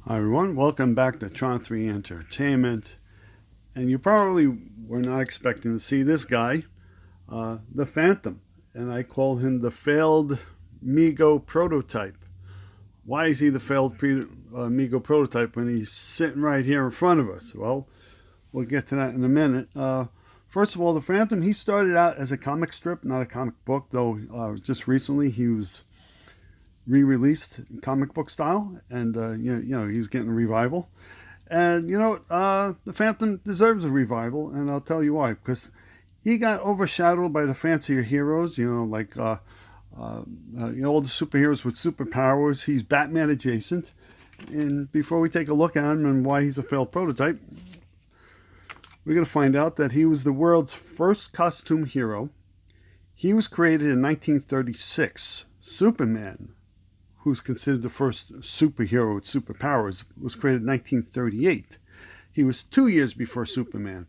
Hi everyone, welcome back to Tron 3 Entertainment. And you probably were not expecting to see this guy, the Phantom. And I call him the failed MEGO prototype. Why is he the failed MEGO prototype when he's sitting right here in front of us? Well, we'll get to that in a minute. First of all, the Phantom, he started out as a comic strip, not a comic book, though just recently he was re-released in comic book style, and he's getting a revival. And the Phantom deserves a revival, and I'll tell you why. Because he got overshadowed by the fancier heroes, like all the superheroes with superpowers. He's Batman adjacent. And before we take a look at him and why he's a failed prototype, we're going to find out that he was the world's first costume hero. He was created in 1936. Superman, who's considered the first superhero with superpowers, was created in 1938. He was 2 years before Superman.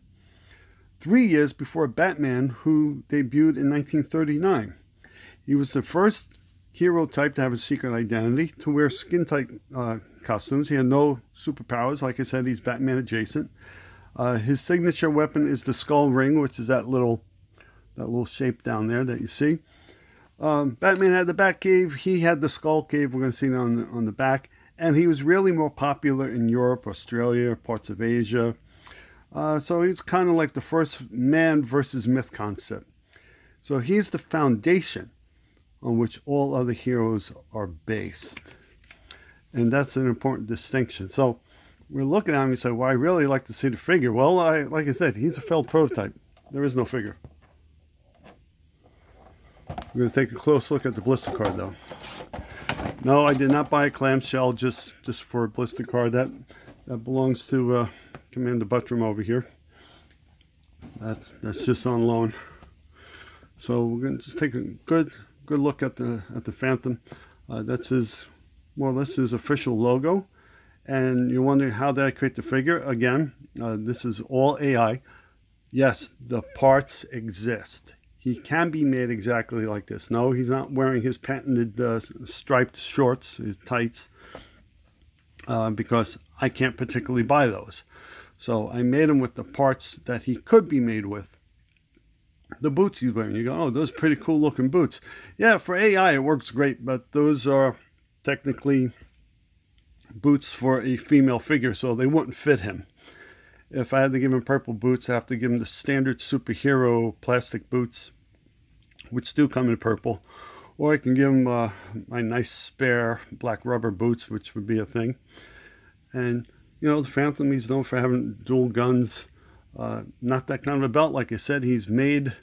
3 years before Batman, who debuted in 1939. He was the first hero type to have a secret identity, to wear skin-tight costumes. He had no superpowers. Like I said, he's Batman adjacent. His signature weapon is the skull ring, which is that little shape down there that you see. Batman had the Batcave. He had the Skull Cave. We're going to see it on the back. And he was really more popular in Europe, Australia, parts of Asia. So he's kind of like the first man versus myth concept. So he's the foundation on which all other heroes are based. And that's an important distinction. So we're looking at him and say, well, I really like to see the figure. Well, like I said, he's a failed prototype. There is no figure. We're going to take a close look at the blister card, though. No, I did not buy a clamshell just for a blister card. That belongs to Commander Buttram over here. That's just on loan. So we're going to just take a good look at the Phantom. That's more or less his official logo. And you're wondering, how did I create the figure? Again, this is all AI. Yes, the parts exist. He can be made exactly like this. No, he's not wearing his patented striped shorts, his tights, because I can't particularly buy those. So I made him with the parts that he could be made with. The boots he's wearing, you go, oh, those are pretty cool looking boots. Yeah, for AI it works great, but those are technically boots for a female figure, so they wouldn't fit him. If I had to give him purple boots, I have to give him the standard superhero plastic boots, which do come in purple. Or I can give him my nice spare black rubber boots, which would be a thing. And, the Phantom, he's known for having dual guns. Not that kind of a belt. Like I said, he's made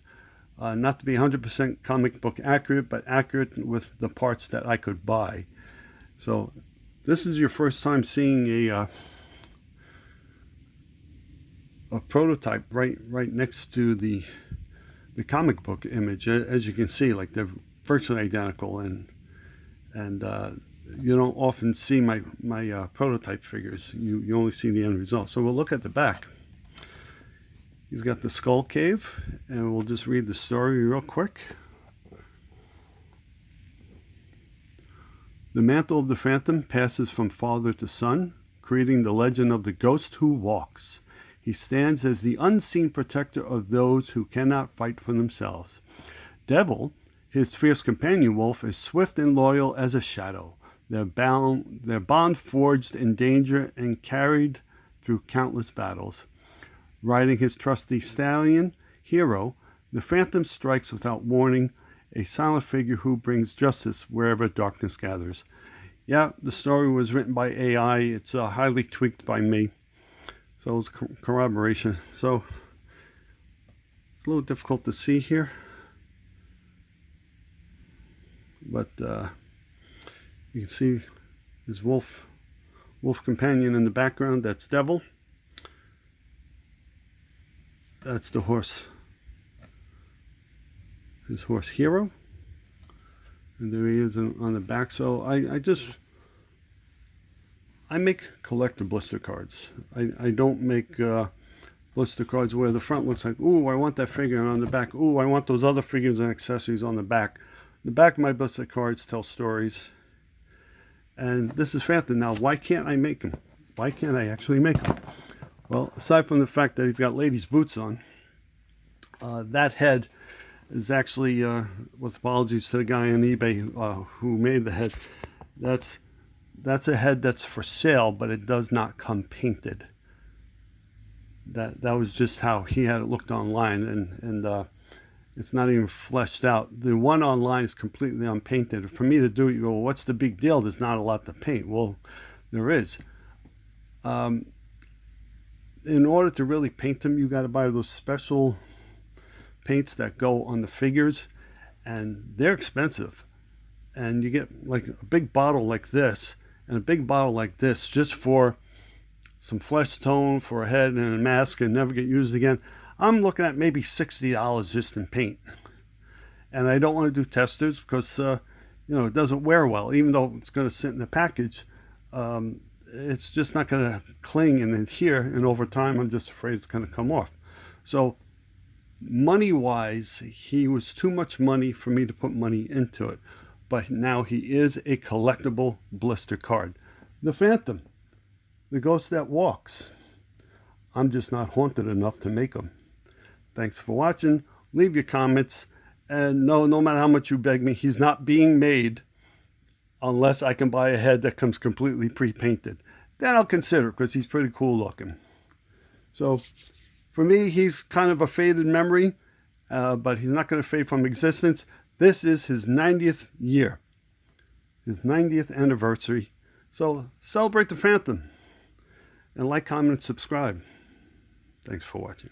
not to be 100% comic book accurate, but accurate with the parts that I could buy. So this is your first time seeing a prototype right next to the comic book image. As you can see, like, they're virtually identical, and you don't often see my prototype figures. You only see the end result. So we'll look at the back. He's got the Skull Cave, and we'll just read the story real quick. The mantle of the Phantom passes from father to son, creating the legend of the ghost who walks. He stands as the unseen protector of those who cannot fight for themselves. Devil, his fierce companion wolf, is swift and loyal as a shadow. Their bond forged in danger and carried through countless battles. Riding his trusty stallion, Hero, the Phantom strikes without warning, a silent figure who brings justice wherever darkness gathers. Yeah, the story was written by AI. It's highly tweaked by me. So it's corroboration. So it's a little difficult to see here, but you can see his wolf companion in the background. That's Devil. That's the horse. His horse Hero. And there he is on the back. So I make collector blister cards. I don't make blister cards where the front looks like, ooh, I want that figure, and on the back, ooh, I want those other figures and accessories on the back. The back of my blister cards tell stories. And this is Phantom. Now, why can't I make him? Why can't I actually make him? Well, aside from the fact that he's got ladies' boots on, that head is actually, with apologies to the guy on eBay who made the head, that's a head that's for sale, but it does not come painted. That was just how he had it looked online, and it's not even fleshed out. The one online is completely unpainted. For me to do it, you go, well, what's the big deal? There's not a lot to paint. Well, there is. In order to really paint them, you got to buy those special paints that go on the figures, and they're expensive. And you get like a big bottle like this and a big bottle like this just for some flesh tone for a head and a mask and never get used again. I'm looking at maybe $60 just in paint. And I don't want to do testers because it doesn't wear well. Even though it's going to sit in the package, it's just not going to cling and adhere, and over time I'm just afraid it's going to come off. So money wise, he was too much money for me to put money into it, but now he is a collectible blister card. The Phantom, the ghost that walks. I'm just not haunted enough to make him. Thanks for watching. Leave your comments, and no matter how much you beg me, he's not being made unless I can buy a head that comes completely pre-painted. Then I'll consider it because he's pretty cool looking. So for me, he's kind of a faded memory, but he's not going to fade from existence. This is his 90th year, his 90th anniversary. So celebrate the Phantom, and like, comment, and subscribe. Thanks for watching.